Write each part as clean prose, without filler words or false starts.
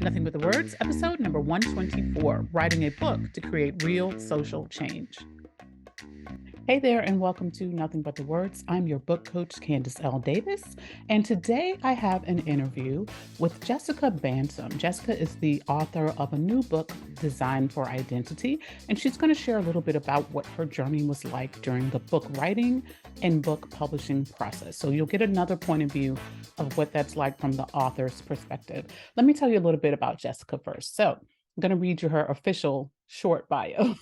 Nothing But the Words, episode number 124, Writing a Book to Create Real Social Change. Hey there, and welcome to Nothing But the Words. I'm your book coach, Candace L. Davis, and today I have an interview with Jessica Bantom. Jessica is the author of a new book, Design for Identity, and she's going to share a little bit about what her journey was like during the book writing and book publishing process. So you'll get another point of view of what that's like from the author's perspective. Let me tell you a little bit about Jessica first. So I'm going to read you her official short bio.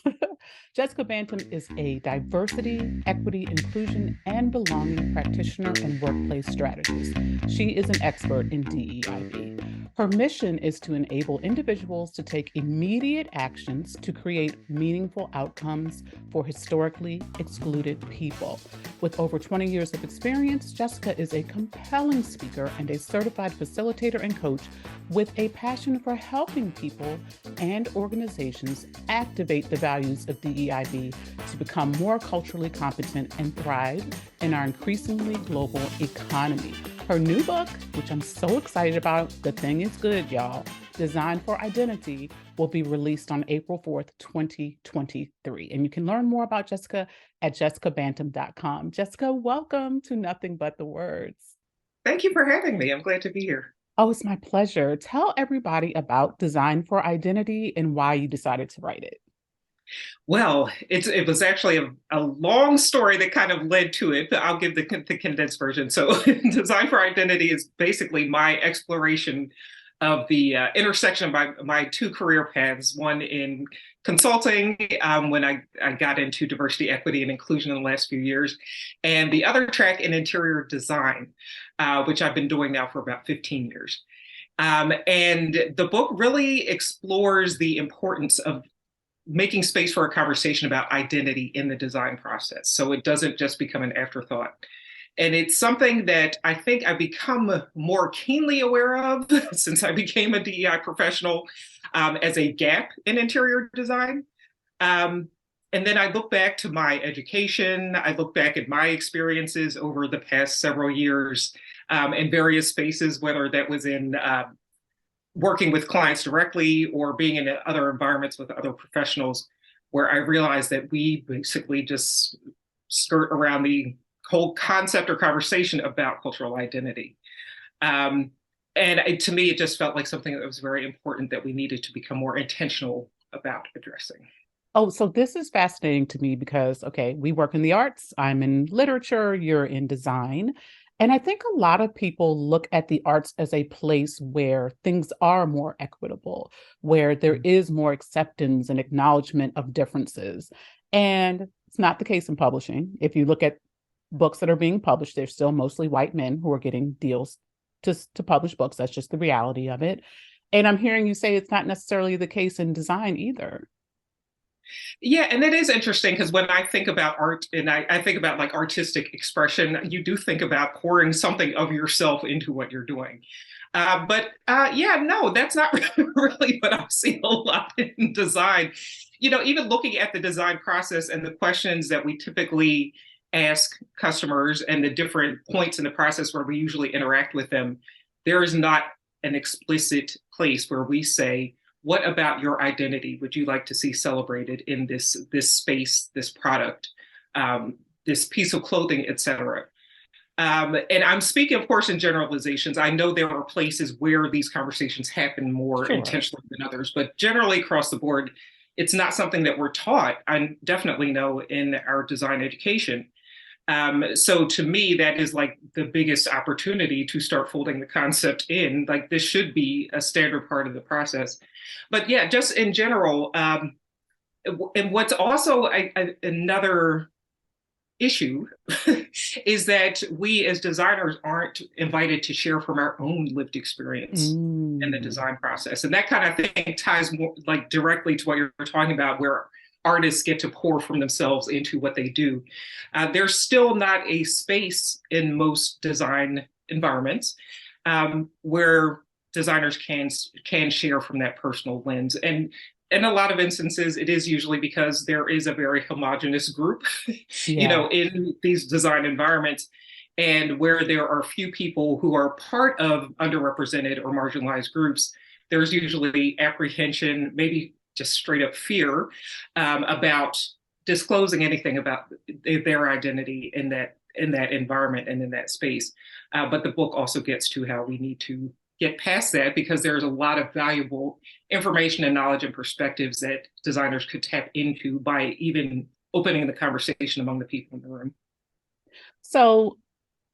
Jessica Bantom is a diversity, equity, inclusion, and belonging practitioner and workplace strategist. She is an expert in DEIB. Her mission is to enable individuals to take immediate actions to create meaningful outcomes for historically excluded people. With over 20 years of experience, Jessica is a compelling speaker and a certified facilitator and coach with a passion for helping people and organizations activate the values of DEIB to become more culturally competent and thrive in our increasingly global economy. Her new book, which I'm so excited about, the thing is good, y'all, Design for Identity, will be released on April 4th, 2023. And you can learn more about Jessica at jessicabantom.com. Jessica, welcome to Nothing But the Words. Thank you for having me. I'm glad to be here. Oh, it's my pleasure. Tell everybody about Design for Identity and why you decided to write it. Well, it was actually a long story that kind of led to it, but I'll give the condensed version. So Design for Identity is basically my exploration of the intersection of my two career paths, one in consulting when I got into diversity, equity, and inclusion in the last few years, and the other track in interior design, which I've been doing now for about 15 years. And the book really explores the importance of making space for a conversation about identity in the design process, so it doesn't just become an afterthought. And it's something that I think I've become more keenly aware of since I became a DEI professional as a gap in interior design. And then I look back to my education, I look back at my experiences over the past several years in various spaces, whether that was in working with clients directly or being in other environments with other professionals, where I realized that we basically just skirt around the whole concept or conversation about cultural identity. And to me, it just felt like something that was very important that we needed to become more intentional about addressing. Oh, so this is fascinating to me because, okay, we work in the arts. I'm in literature, you're in design. And I think a lot of people look at the arts as a place where things are more equitable, where there is more acceptance and acknowledgement of differences. And it's not the case in publishing. If you look at books that are being published, they're still mostly white men who are getting deals to publish books. That's just the reality of it. And I'm hearing you say it's not necessarily the case in design either. Yeah, and it is interesting because when I think about art and I think about like artistic expression, you do think about pouring something of yourself into what you're doing. Yeah, no, that's not really what I've seen a lot in design. You know, even looking at the design process and the questions that we typically ask customers and the different points in the process where we usually interact with them, there is not an explicit place where we say, what about your identity would you like to see celebrated in this space, this product, this piece of clothing, et cetera? And I'm speaking, of course, in generalizations. I know there are places where these conversations happen more Sure. intentionally than others, but generally across the board, it's not something that we're taught. I definitely know in our design education. So to me, that is like the biggest opportunity to start folding the concept in. Like this should be a standard part of the process. But yeah, just in general, and what's also another issue is that we as designers aren't invited to share from our own lived experience in the design process. And that kind of thing ties more like directly to what you're talking about, where artists get to pour from themselves into what they do. There's still not a space in most design environments where designers can share from that personal lens. And in a lot of instances, it is usually because there is a very homogenous group, in these design environments, and where there are few people who are part of underrepresented or marginalized groups, there's usually apprehension, maybe just straight up fear about disclosing anything about their identity in that environment and in that space. But the book also gets to how we need to get past that, because there's a lot of valuable information and knowledge and perspectives that designers could tap into by even opening the conversation among the people in the room. So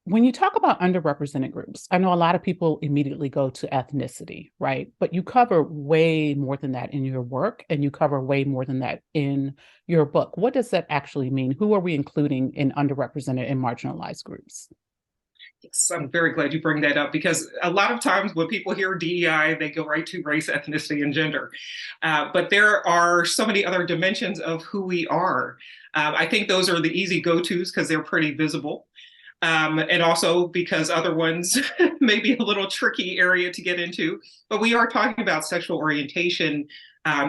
when you talk about underrepresented groups, I know a lot of people immediately go to ethnicity, right? But you cover way more than that in your work, and you cover way more than that in your book. What does that actually mean? Who are we including in underrepresented and marginalized groups? Yes, I'm very glad you bring that up, because a lot of times when people hear DEI, they go right to race, ethnicity, and gender. But there are so many other dimensions of who we are. I think those are the easy go-tos because they're pretty visible. And also because other ones may be a little tricky area to get into. But we are talking about sexual orientation,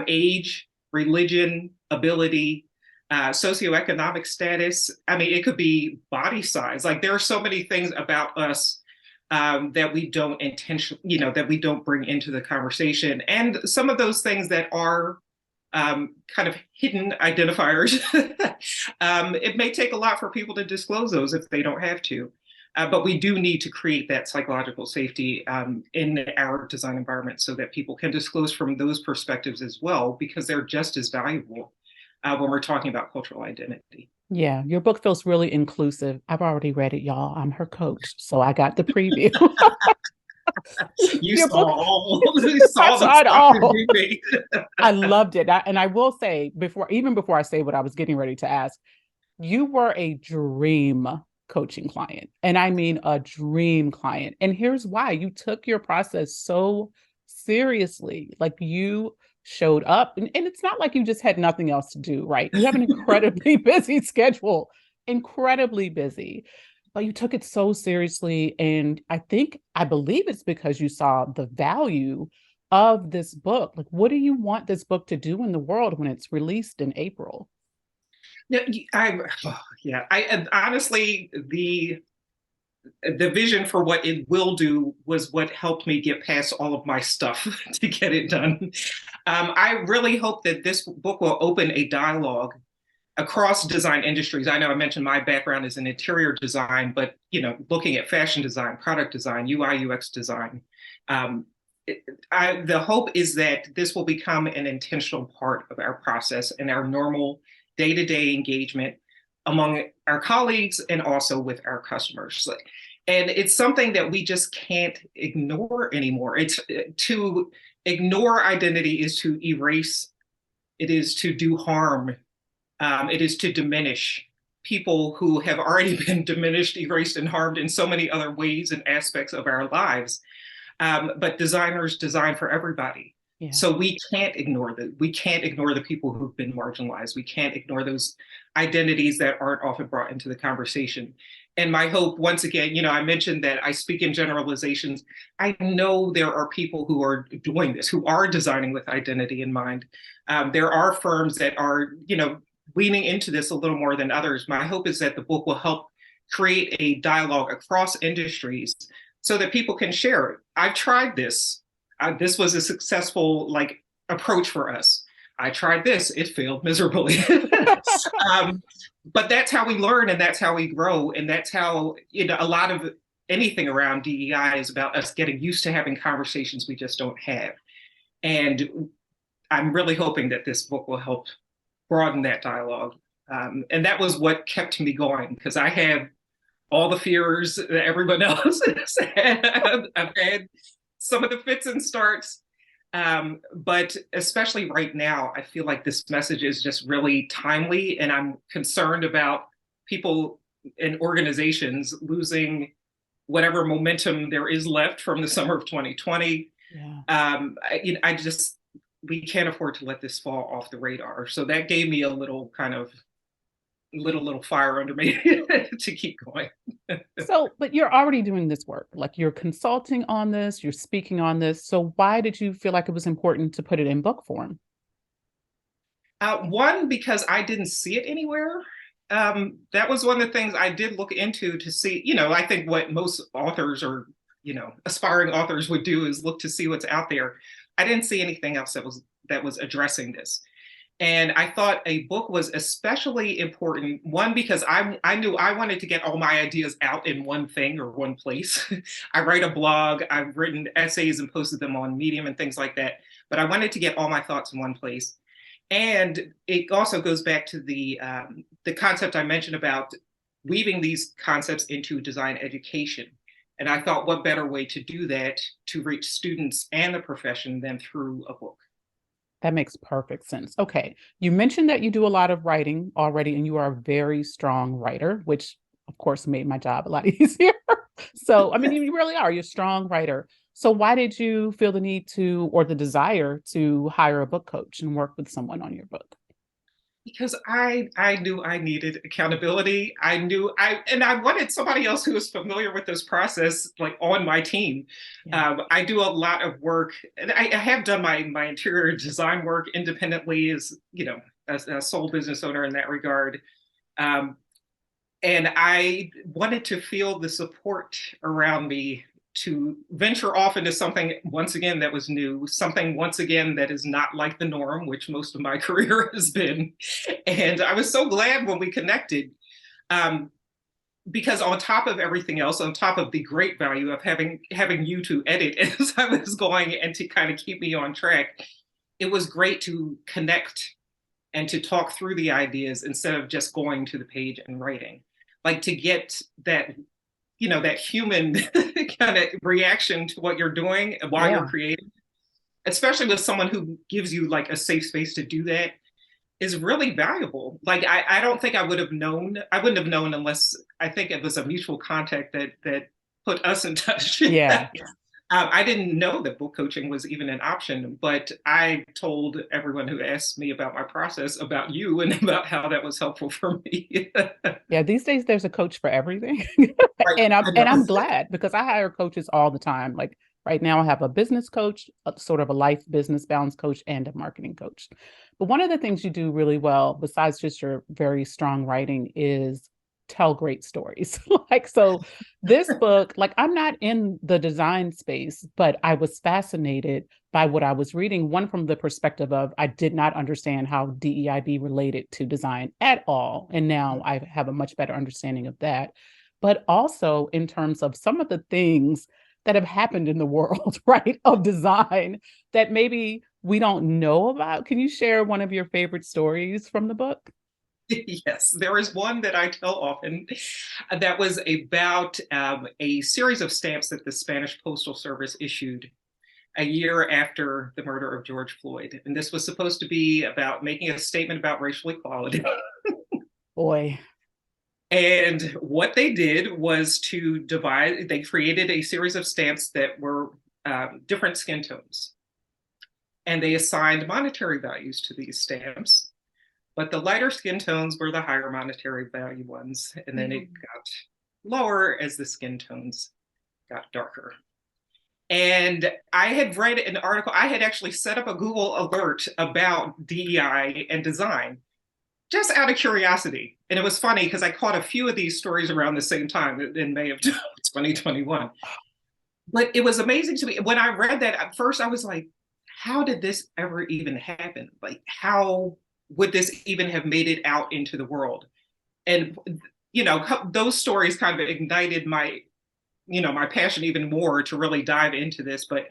age, religion, ability, socioeconomic status. I mean, it could be body size. Like, there are so many things about us that we don't intentionally, that we don't bring into the conversation. And some of those things that are kind of hidden identifiers. It may take a lot for people to disclose those if they don't have to. But we do need to create that psychological safety in our design environment so that people can disclose from those perspectives as well, because they're just as valuable when we're talking about cultural identity. Yeah, your book feels really inclusive. I've already read it, y'all. I'm her coach, so I got the preview. You Your saw book, all, you I saw the saw it stuff that all. you made. I loved it. And I will say, even before I say what I was getting ready to ask, you were a dream coaching client. And I mean a dream client. And here's why: you took your process so seriously. Like, you showed up, and it's not like you just had nothing else to do, right? You have an incredibly busy schedule, incredibly busy, but you took it so seriously. And I believe it's because you saw the value of this book. Like, what do you want this book to do in the world when it's released in April? Yeah, I honestly, the vision for what it will do was what helped me get past all of my stuff to get it done. I really hope that this book will open a dialogue across design industries. I know I mentioned my background is in interior design, but looking at fashion design, product design, UI UX design. Um, the hope is that this will become an intentional part of our process and our normal day-to-day engagement among our colleagues and also with our customers. And it's something that we just can't ignore anymore. It's to ignore identity is to erase, it is to do harm, it is to diminish people who have already been diminished, erased, and harmed in so many other ways and aspects of our lives. But designers design for everybody. Yeah. So we can't ignore the people who've been marginalized. We can't ignore those identities that aren't often brought into the conversation. And my hope, once again, I mentioned that I speak in generalizations. I know there are people who are doing this, who are designing with identity in mind. There are firms that are, leaning into this a little more than others. My hope is that the book will help create a dialogue across industries so that people can share it. I've tried this. This was a successful approach for us. I tried this, it failed miserably. But that's how we learn, and that's how we grow, and that's how a lot of anything around DEI is about us getting used to having conversations we just don't have. And I'm really hoping that this book will help broaden that dialogue. And that was what kept me going, because I have all the fears that everyone else has had. I've had some of the fits and starts. But especially right now, I feel like this message is just really timely, and I'm concerned about people and organizations losing whatever momentum there is left from the summer of 2020. Yeah. We can't afford to let this fall off the radar. So that gave me a little kind of little fire under me to keep going. So, but you're already doing this work, like you're consulting on this, you're speaking on this. So why did you feel like it was important to put it in book form? One, because I didn't see it anywhere. That was one of the things I did look into to see, I think what most authors or, aspiring authors would do is look to see what's out there. I didn't see anything else that was addressing this. And I thought a book was especially important, one, because I knew I wanted to get all my ideas out in one thing or one place. I write a blog, I've written essays and posted them on Medium and things like that, but I wanted to get all my thoughts in one place. And it also goes back to the concept I mentioned about weaving these concepts into design education. And I thought, what better way to do that to reach students and the profession than through a book? That makes perfect sense. Okay. You mentioned that you do a lot of writing already, and you are a very strong writer, which of course made my job a lot easier. So, I mean, you really are. You're a strong writer. So why did you feel the need to, or the desire to hire a book coach and work with someone on your book? Because I knew I needed accountability. I wanted somebody else who was familiar with this process, like on my team. Yeah. I do a lot of work, and I have done my interior design work independently, as as a sole business owner in that regard. Um, and I wanted to feel the support around me to venture off into something once again that was new, something once again that is not like the norm, which most of my career has been. And I was so glad when we connected, um, because on top of everything else, on top of the great value of having you to edit as I was going and to kind of keep me on track, it was great to connect and to talk through the ideas instead of just going to the page and writing. Like to get that, that human kind of reaction to what you're doing while you're Yeah. creating, especially with someone who gives you like a safe space to do that, is really valuable. Like I don't think I wouldn't have known unless I think it was a mutual contact that put us in touch. Yeah. I didn't know that book coaching was even an option, but I told everyone who asked me about my process about you and about how that was helpful for me. Yeah. These days there's a coach for everything. Right. And I I'm know. glad because I hire coaches all the time. Like right now I have a business coach, a sort of a life business balance coach, and a marketing coach. But one of the things you do really well, besides just your very strong writing, is tell great stories. Like, so this book, like, I'm not in the design space, but I was fascinated by what I was reading. One, from the perspective of I did not understand how DEIB related to design at all. And now I have a much better understanding of that. But also in terms of some of the things that have happened in the world, right, of design that maybe we don't know about. Can you share one of your favorite stories from the book? Yes, there is one that I tell often that was about a series of stamps that the Spanish Postal Service issued a year after the murder of George Floyd. And this was supposed to be about making a statement about racial equality. Boy. And what they did was they created a series of stamps that were different skin tones. And they assigned monetary values to these stamps. But the lighter skin tones were the higher monetary value ones. And then it got lower as the skin tones got darker. And I had read an article, I had actually set up a Google alert about DEI and design just out of curiosity. And it was funny because I caught a few of these stories around the same time in May of 2021. But it was amazing to me. When I read that at first, I was like, how did this ever even happen? Like, how would this even have made it out into the world? And, those stories kind of ignited my passion even more to really dive into this. But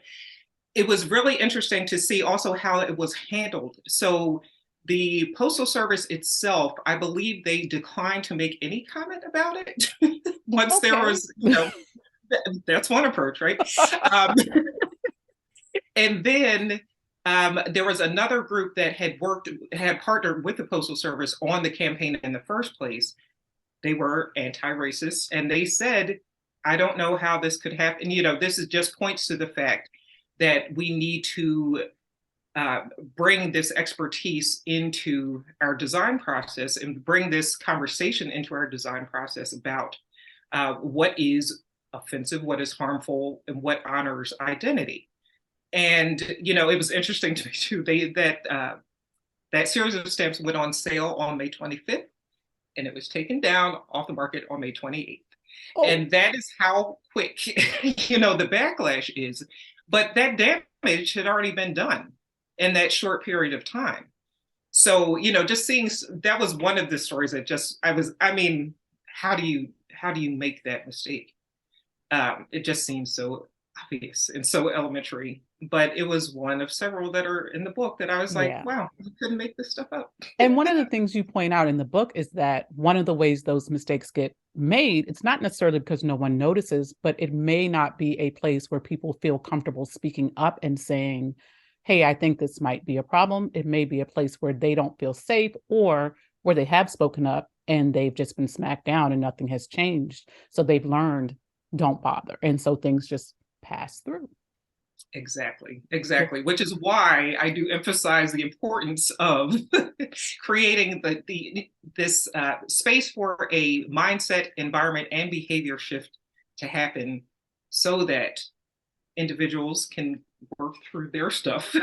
it was really interesting to see also how it was handled. So the Postal Service itself, I believe they declined to make any comment about it once there Okay. was, that's one approach, right? Um, and then there was another group that had partnered with the Postal Service on the campaign in the first place. They were anti-racist, and they said, I don't know how this could happen. This is just points to the fact that we need to bring this expertise into our design process and bring this conversation into our design process about what is offensive, what is harmful, and what honors identity. And it was interesting to me too. That series of stamps went on sale on May 25th, and it was taken down off the market on May 28th. Oh, And that is how quick, the backlash is. But that damage damage had already been done in that short period of time. So, just seeing that was one of the stories that I mean, how do you make that mistake? It just seems so obvious and so elementary, but it was one of several that are in the book that I was like, Yeah. wow, you couldn't make this stuff up. And one of the things you point out in the book is that one of the ways those mistakes get made, it's not necessarily because no one notices, but it may not be a place where people feel comfortable speaking up and saying, hey, I think this might be a problem. It may be a place where they don't feel safe, or where they have spoken up and they've just been smacked down and nothing has changed. So they've learned, don't bother. And so things just pass through. Exactly, which is why I do emphasize the importance of creating this space for a mindset, environment, and behavior shift to happen, so that individuals can work through their stuff,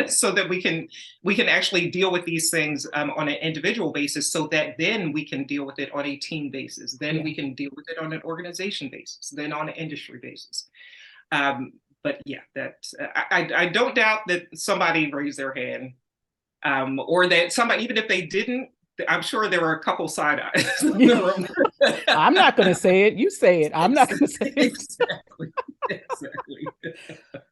so that we can actually deal with these things on an individual basis, so that then we can deal with it on a team basis, then we can deal with it on an organization basis, then on an industry basis. But yeah, that I don't doubt that somebody raised their hand, or that somebody, even if they didn't, I'm sure there were a couple side eyes in the room. I'm not going to say it. You say it. I'm not going to say it. Exactly.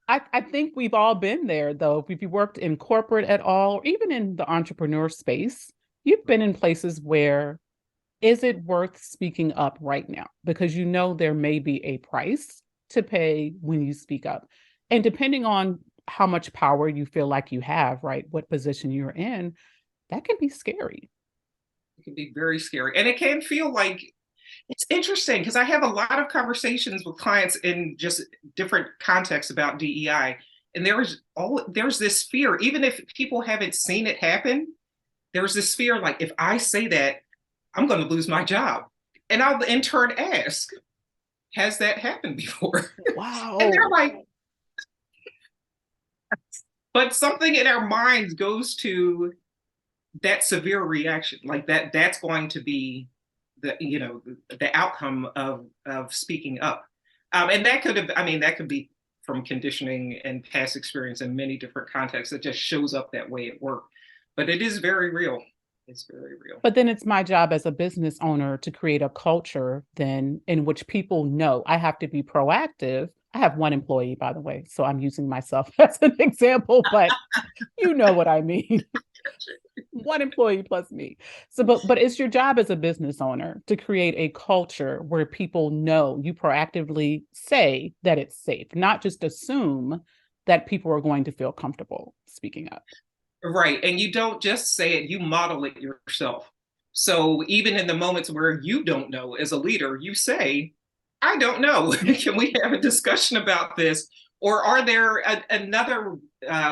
I think we've all been there, though. If you worked in corporate at all, or even in the entrepreneur space, you've been in places where, is it worth speaking up right now? Because there may be a price to pay when you speak up. And depending on how much power you feel like you have, right, what position you're in, that can be scary. It can be very scary. And it can feel like, it's interesting because I have a lot of conversations with clients in just different contexts about DEI. And there's this fear, even if people haven't seen it happen, there's this fear, like, if I say that, I'm going to lose my job. And I'll in turn ask, has that happened before? Wow. And they're like, but something in our minds goes to that severe reaction, like that's going to be the outcome of speaking up. And that could be from conditioning and past experience in many different contexts. It just shows up that way at work, but it is very real. It's very real. But then it's my job as a business owner to create a culture then in which people know I have to be proactive. I have one employee, by the way, so I'm using myself as an example, but you know what I mean. One employee plus me. So, but it's your job as a business owner to create a culture where people know you proactively say that it's safe, not just assume that people are going to feel comfortable speaking up. Right. And you don't just say it, you model it yourself. So even in the moments where you don't know as a leader, you say, I don't know. Can we have a discussion about this? Or are there another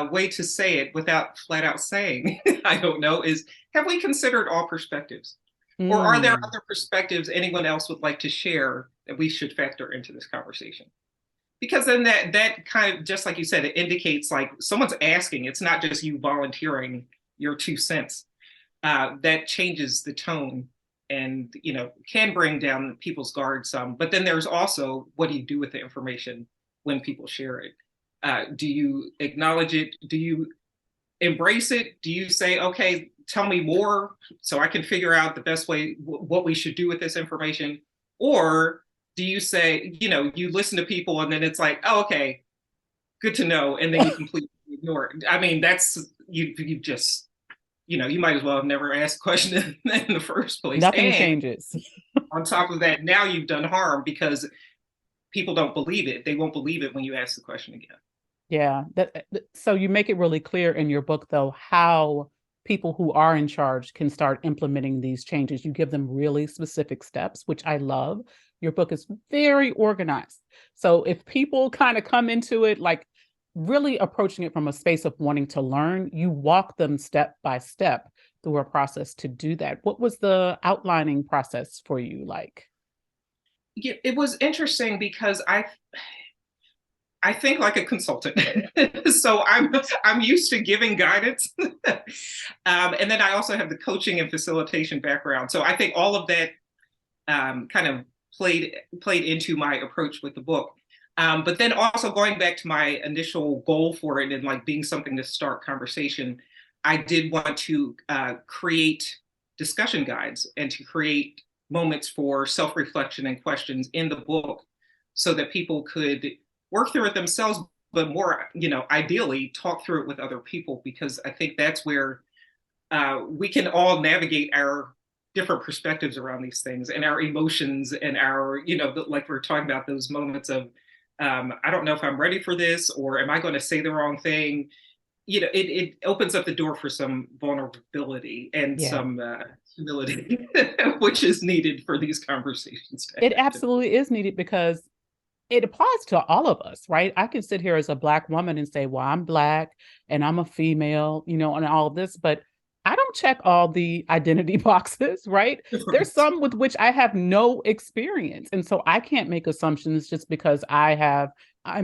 way to say it without flat out saying, I don't know, is, have we considered all perspectives? Or are there other perspectives anyone else would like to share that we should factor into this conversation? Because then that kind of, just like you said, it indicates like someone's asking. It's not just you volunteering your 2 cents. That changes the tone and can bring down people's guard some. But then there's also, what do you do with the information when people share it? Do you acknowledge it? Do you embrace it? Do you say, okay, tell me more so I can figure out the best way, what we should do with this information? Or do you say, you listen to people and then it's like, oh, okay, good to know. And then you completely ignore it. I mean, that's, you just, you might as well have never asked a question in the first place. Nothing and changes. On top of that, now you've done harm because people don't believe it. They won't believe it when you ask the question again. Yeah. So you make it really clear in your book, though, how people who are in charge can start implementing these changes. You give them really specific steps, which I love. Your book is very organized. So if people kind of come into it, like really approaching it from a space of wanting to learn, you walk them step by step through a process to do that. What was the outlining process for you like? Yeah, it was interesting because I think like a consultant. So I'm used to giving guidance. And then I also have the coaching and facilitation background. So I think all of that kind of played into my approach with the book. But then also going back to my initial goal for it and like being something to start conversation, I did want to create discussion guides and to create moments for self-reflection and questions in the book so that people could work through it themselves, but more, ideally talk through it with other people, because I think that's where we can all navigate our different perspectives around these things and our emotions and our, like we're talking about those moments of, I don't know if I'm ready for this, or am I going to say the wrong thing? It opens up the door for some vulnerability and Yeah. some humility, which is needed for these conversations to It happen. absolutely is needed because it applies to all of us, right? I can sit here as a Black woman and say, well, I'm Black and I'm a female, and all of this, but I don't check all the identity boxes, right? There's some with which I have no experience. And so I can't make assumptions just because I'm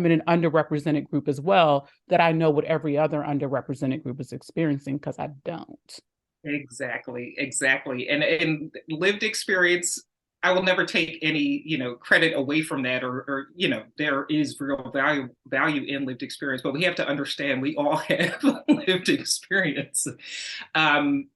in an underrepresented group as well, that I know what every other underrepresented group is experiencing, because I don't. Exactly, exactly. And lived experience, I will never take any, credit away from that, or there is real value in lived experience, but we have to understand we all have lived experience. Um,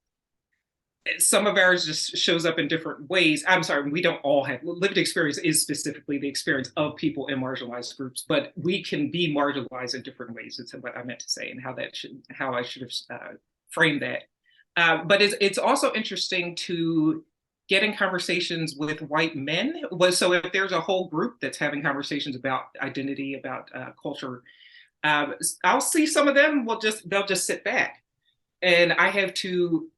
some of ours just shows up in different ways. I'm sorry, we don't all have lived experience, is specifically the experience of people in marginalized groups, but we can be marginalized in different ways. It's what I meant to say, and how I should have framed that. But it's also interesting to get in conversations with white men. So if there's a whole group that's having conversations about identity, about culture, I'll see some of them they'll just sit back, and I have to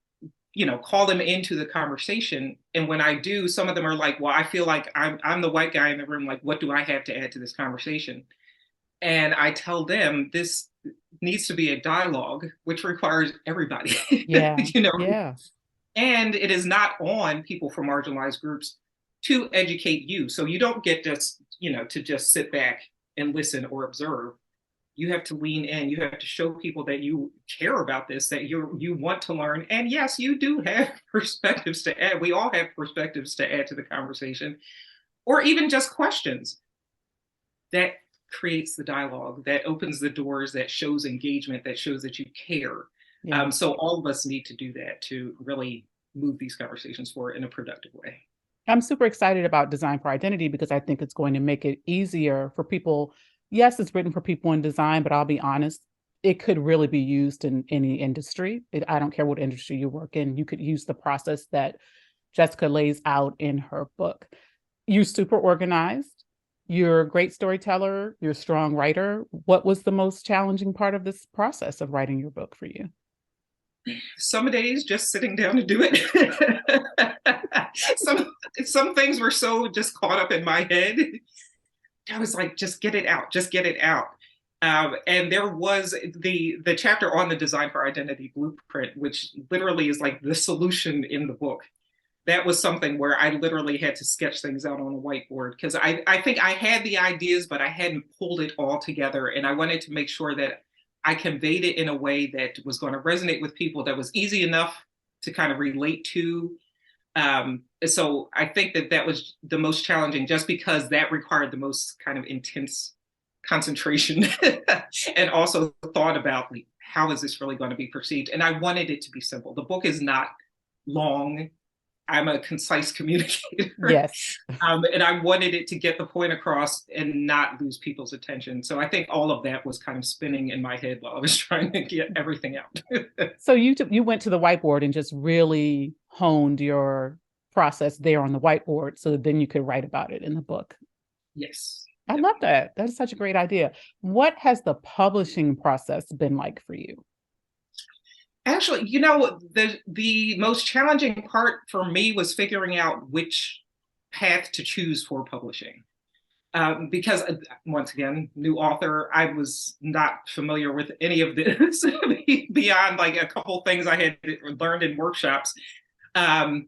call them into the conversation. And when I do, some of them are like, well, I feel like I'm the white guy in the room, like, what do I have to add to this conversation? And I tell them this needs to be a dialogue, which requires everybody. Yeah. you know Yeah. and it is not on people from marginalized groups to educate you, so you don't get to just sit back and listen or observe. You have to lean in. You have to show people that you care about this, that you want to learn. And yes, you do have perspectives to add. We all have perspectives to add to the conversation, or even just questions. That creates the dialogue, that opens the doors, that shows engagement, that shows that you care. Yeah. So all of us need to do that to really move these conversations forward in a productive way. I'm super excited about Design for Identity because I think it's going to make it easier for people. Yes, it's written for people in design, but I'll be honest, it could really be used in any industry. I don't care what industry you work in. You could use the process that Jessica lays out in her book. You're super organized. You're a great storyteller. You're a strong writer. What was the most challenging part of this process of writing your book for you? Some days just sitting down to do it. some things were so just caught up in my head. I was like, just get it out, just get it out. And there was the chapter on the Design for Identity blueprint, which literally is like the solution in the book. That was something where I literally had to sketch things out on a whiteboard, because I think I had the ideas, but I hadn't pulled it all together. And I wanted to make sure that I conveyed it in a way that was going to resonate with people, that was easy enough to kind of relate to. So I think that was the most challenging, just because that required the most kind of intense concentration and also thought about, like, how is this really going to be perceived? And I wanted it to be simple. The book is not long. I'm a concise communicator. Yes. And I wanted it to get the point across and not lose people's attention. So I think all of that was kind of spinning in my head while I was trying to get everything out. So you went to the whiteboard and just really honed your process there on the whiteboard so that then you could write about it in the book. Yes. I Yep. love that. That's such a great idea. What has the publishing process been like for you? Actually, the most challenging part for me was figuring out which path to choose for publishing. Because once again, new author, I was not familiar with any of this beyond like a couple things I had learned in workshops. Um,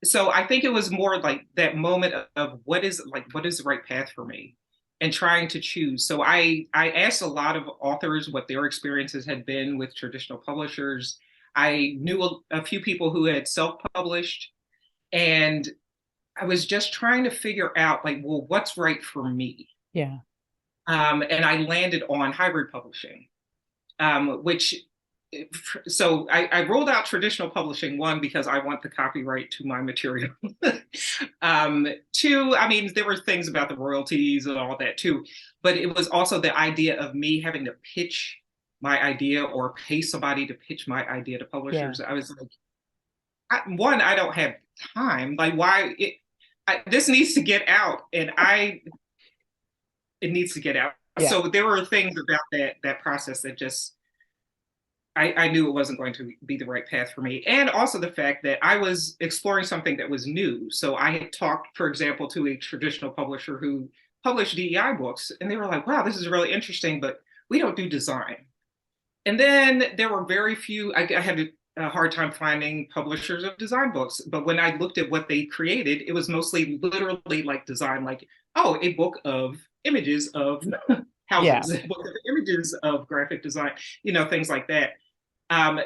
so I think it was more like that moment of what is the right path for me, and trying to choose. So I asked a lot of authors what their experiences had been with traditional publishers. I knew a few people who had self-published, and I was just trying to figure out, like, well, what's right for me? Yeah. And I landed on hybrid publishing, which so I rolled out traditional publishing, one, because I want the copyright to my material. Two, I mean, there were things about the royalties and all that too, but it was also the idea of me having to pitch my idea or pay somebody to pitch my idea to Yeah. publishers. I was like, one, I don't have time. Like, why? This needs to get out, and it needs to get out. Yeah. So there were things about that process that just I knew it wasn't going to be the right path for me. And also the fact that I was exploring something that was new. So I had talked, for example, to a traditional publisher who published DEI books, and they were like, wow, this is really interesting, but we don't do design. And then there were very few, I had a hard time finding publishers of design books. But when I looked at what they created, it was mostly literally like design, like, oh, a book of images of Yeah. houses, a book of images of graphic design, things like that.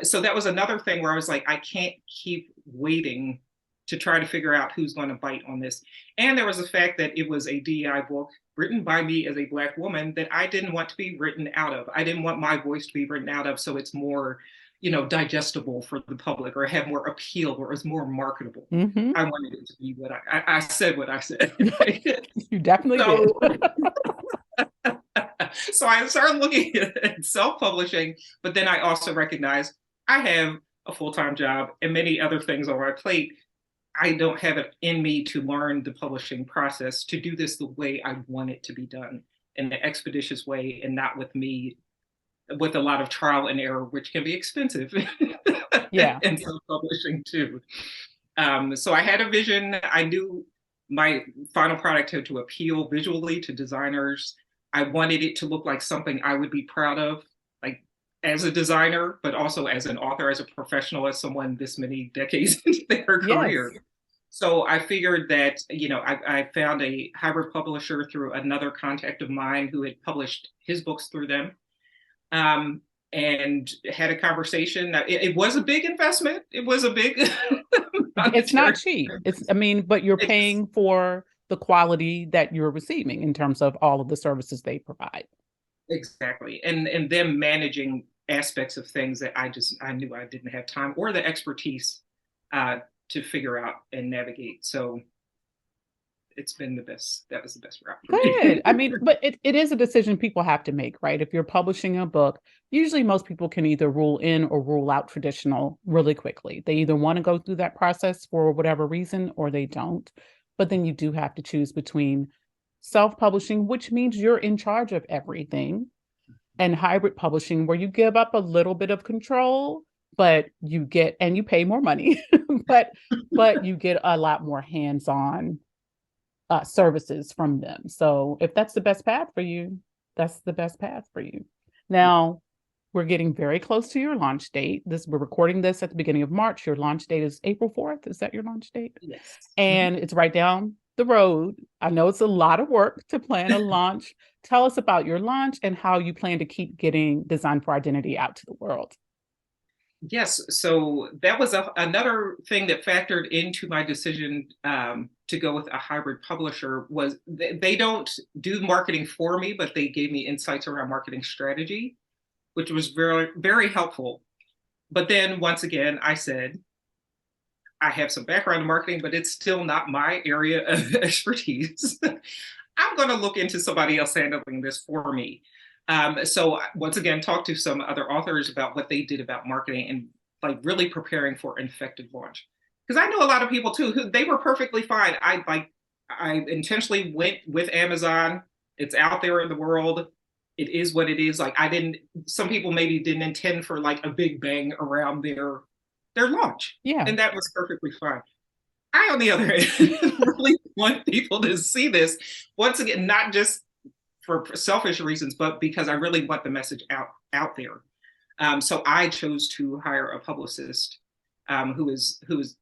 So that was another thing where I was like, I can't keep waiting to try to figure out who's going to bite on this. And there was the fact that it was a DEI book written by me as a Black woman that I didn't want to be written out of. I didn't want my voice to be written out of, so it's more, digestible for the public or have more appeal or it's more marketable. Mm-hmm. I wanted it to be I said what I said. You definitely did. So, so I started looking at self-publishing, but then I also recognized I have a full-time job and many other things on my plate. I don't have it in me to learn the publishing process, to do this the way I want it to be done, in an expeditious way, and not with a lot of trial and error, which can be expensive. Yeah. And self-publishing too. So I had a vision. I knew my final product had to appeal visually to designers. I wanted it to look like something I would be proud of, like as a designer, but also as an author, as a professional, as someone this many decades into their career. Yes. So I figured that, I found a hybrid publisher through another contact of mine who had published his books through them, and had a conversation. It was a big investment. It was a big. It's not cheap. But you're It's paying for the quality that you're receiving in terms of all of the services they provide. exactly, and them managing aspects of things that I knew I didn't have time or the expertise to figure out and navigate. So it's been the best. That was the best route for Good. me. But it is a decision people have to make, right? If you're publishing a book, usually most people can either rule in or rule out traditional really quickly. They either want to go through that process for whatever reason or they don't. But then you do have to choose between self-publishing, which means you're in charge of everything, and hybrid publishing, where you give up a little bit of control, but you pay more money, but you get a lot more hands-on services from them. So if that's the best path for you, that's the best path for you. Now, we're getting very close to your launch date. We're recording this at the beginning of March. Your launch date is April 4th. Is that your launch date? Yes. And it's right down the road. I know it's a lot of work to plan a launch. Tell us about your launch and how you plan to keep getting Design for Identity out to the world. Yes, so that was another thing that factored into my decision to go with a hybrid publisher. Was they don't do marketing for me, but they gave me insights around marketing strategy, which was very, very helpful. But then once again, I said, I have some background in marketing, but it's still not my area of expertise. I'm going to look into somebody else handling this for me. So once again, talk to some other authors about what they did about marketing and like really preparing for an effective launch. Because I know a lot of people too who they were perfectly fine. I intentionally went with Amazon. It's out there in the world. It is what it is. Like some people maybe didn't intend for like a big bang around their launch. Yeah. And that was perfectly fine. I, on the other hand, really want people to see this once again, not just for selfish reasons, but because I really want the message out there. So I chose to hire a publicist who is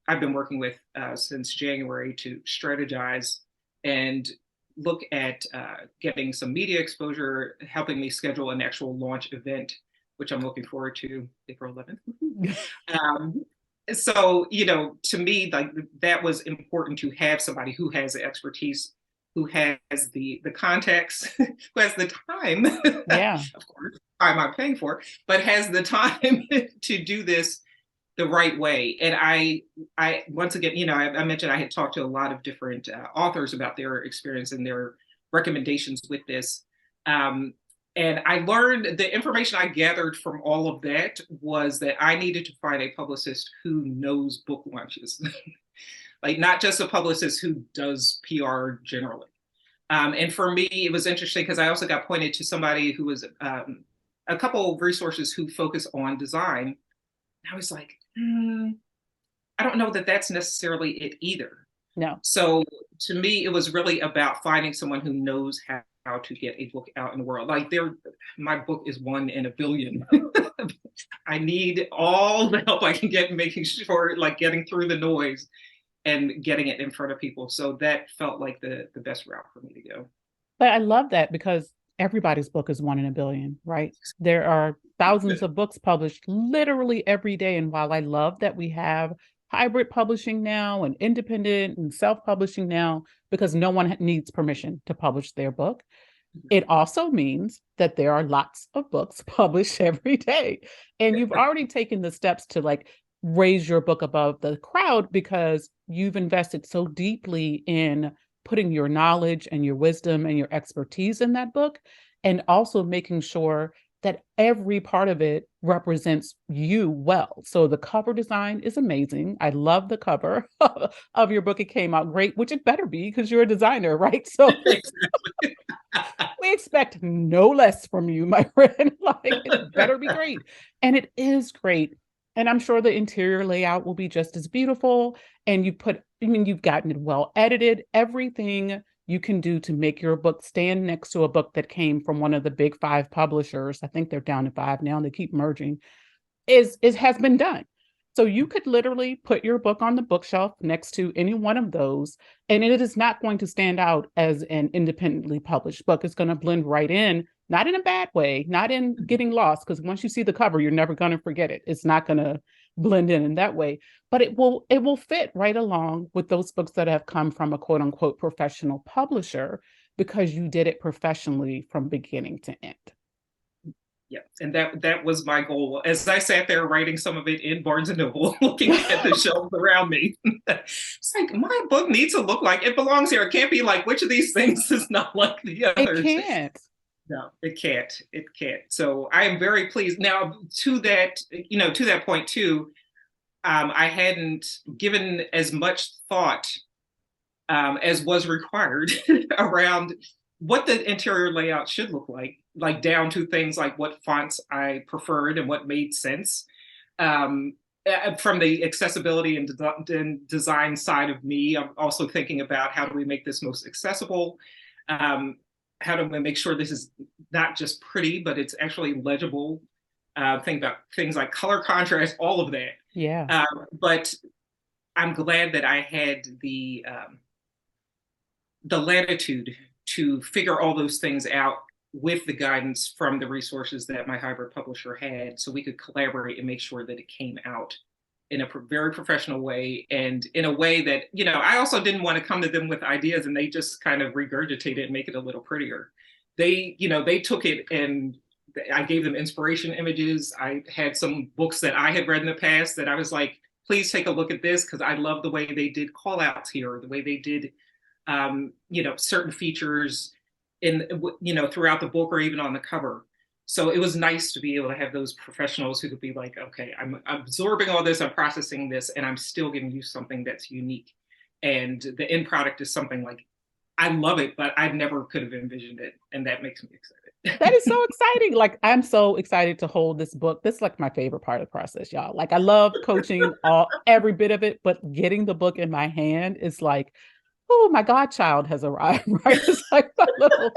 I've been working with since January to strategize and look at getting some media exposure, helping me schedule an actual launch event, which I'm looking forward to April 11th. So, to me, like that was important to have somebody who has the expertise who has the context, who has the time, Yeah. of course, time I'm paying for, but has the time to do this the right way. And I once again, I mentioned I had talked to a lot of different authors about their experience and their recommendations with this. And I learned the information I gathered from all of that was that I needed to find a publicist who knows book launches, like not just a publicist who does PR generally. And for me, it was interesting because I also got pointed to somebody who was a couple of resources who focus on design. I was like, I don't know that that's necessarily it either. No. So to me, it was really about finding someone who knows how to get a book out in the world. Like my book is 1 in a billion. I need all the help I can get in making sure, like getting through the noise and getting it in front of people. So that felt like the best route for me to go. But I love that because everybody's book is 1 in a billion, right? There are thousands of books published literally every day. And while I love that we have hybrid publishing now and independent and self-publishing now, because no one needs permission to publish their book, it also means that there are lots of books published every day. And you've already taken the steps to like raise your book above the crowd because you've invested so deeply in putting your knowledge and your wisdom and your expertise in that book, and also making sure that every part of it represents you well. So the cover design is amazing. I love the cover of your book. It came out great, which it better be because you're a designer, right? So we expect no less from you, my friend. Like it better be great. And it is great. And I'm sure the interior layout will be just as beautiful. And you've gotten it well edited. Everything you can do to make your book stand next to a book that came from one of the big 5 publishers. I think they're down to 5 now. They keep merging. Has been done. So you could literally put your book on the bookshelf next to any one of those, and it is not going to stand out as an independently published book. It's going to blend right in, not in a bad way, not in getting lost, because once you see the cover, you're never going to forget it. It's not going to blend in that way, but it will fit right along with those books that have come from a quote unquote professional publisher because you did it professionally from beginning to end. Yeah, and that was my goal. As I sat there writing some of it in Barnes and Noble, looking at the shelves around me, it's like my book needs to look like it belongs here. It can't be like which of these things is not like the others. It can't. No, it can't. It can't. So I am very pleased. Now to that point too, I hadn't given as much thought as was required around what the interior layout should look like down to things like what fonts I preferred and what made sense. From the accessibility and design side of me, I'm also thinking about how do we make this most accessible? How do we make sure this is not just pretty, but it's actually legible? Think about things like color contrast, all of that. Yeah. But I'm glad that I had the latitude to figure all those things out with the guidance from the resources that my hybrid publisher had, so we could collaborate and make sure that it came out in a very professional way, and in a way that, I also didn't want to come to them with ideas and they just kind of regurgitate it and make it a little prettier. They took it and I gave them inspiration images. I had some books that I had read in the past that I was like, please take a look at this because I love the way they did call outs here, the way they did certain features throughout the book or even on the cover. So it was nice to be able to have those professionals who could be like, okay, I'm absorbing all this, I'm processing this, and I'm still giving you something that's unique. And the end product is something like, I love it, but I never could have envisioned it. And that makes me excited. That is so exciting. Like, I'm so excited to hold this book. This is like my favorite part of the process, y'all. Like, I love coaching every bit of it, but getting the book in my hand is like, oh, my godchild has arrived, right? It's like my little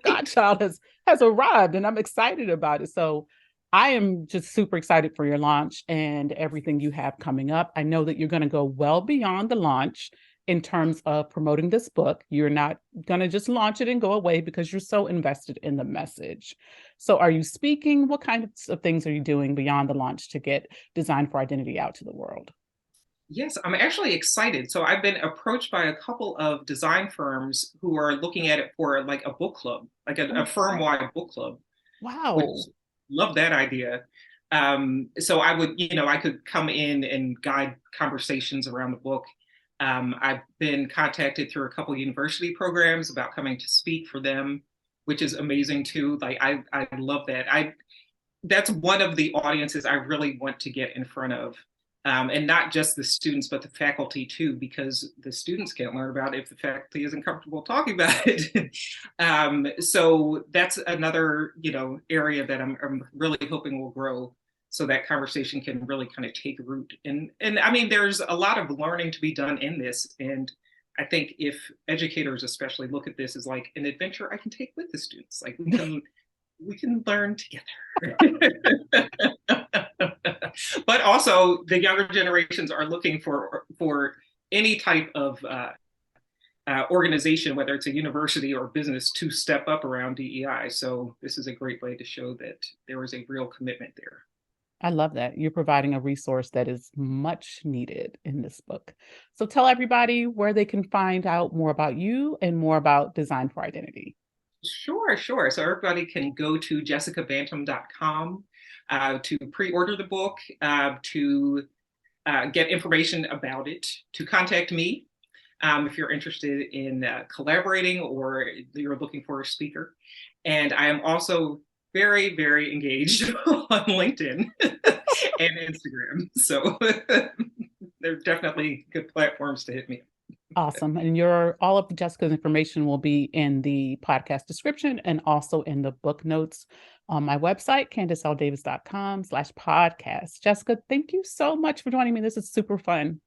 godchild has arrived, and I'm excited about it. So I am just super excited for your launch and everything you have coming up. I know that you're going to go well beyond the launch in terms of promoting this book. You're not going to just launch it and go away because you're so invested in the message. So are you speaking? What kinds of things are you doing beyond the launch to get Design for Identity out to the world? Yes, I'm actually excited. So I've been approached by a couple of design firms who are looking at it for like a book club, like a Oh, firm-wide book club, which wow. love that idea. So I would, I could come in and guide conversations around the book. I've been contacted through a couple university programs about coming to speak for them, which is amazing too. Like I love that. That's one of the audiences I really want to get in front of. And not just the students, but the faculty too, because the students can't learn about it if the faculty isn't comfortable talking about it. So that's another, area that I'm really hoping will grow, so that conversation can really kind of take root. And I mean, there's a lot of learning to be done in this, and I think if educators especially look at this as like an adventure I can take with the students, like we can learn together. But also the younger generations are looking for any type of organization, whether it's a university or business, to step up around DEI. So this is a great way to show that there is a real commitment there. I love that. You're providing a resource that is much needed in this book. So tell everybody where they can find out more about you and more about Design for Identity. Sure, sure. So everybody can go to jessicabantom.com to pre-order the book, to get information about it, to contact me if you're interested in collaborating or you're looking for a speaker. And I am also very, very engaged on LinkedIn and Instagram. So they're definitely good platforms to hit me. Awesome. And all of Jessica's information will be in the podcast description and also in the book notes on my website, CandiceLDavis.com/podcast. Jessica, thank you so much for joining me. This is super fun.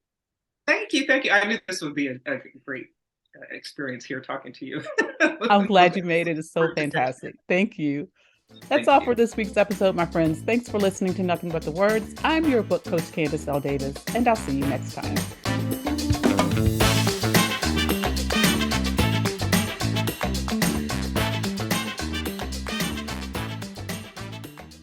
Thank you. Thank you. I knew this would be a great experience here talking to you. I'm glad you made it. It's so fantastic. Thank you. That's all for this week's episode, my friends. Thanks for listening to Nothing But the Words. I'm your book coach, Candice L. Davis, and I'll see you next time.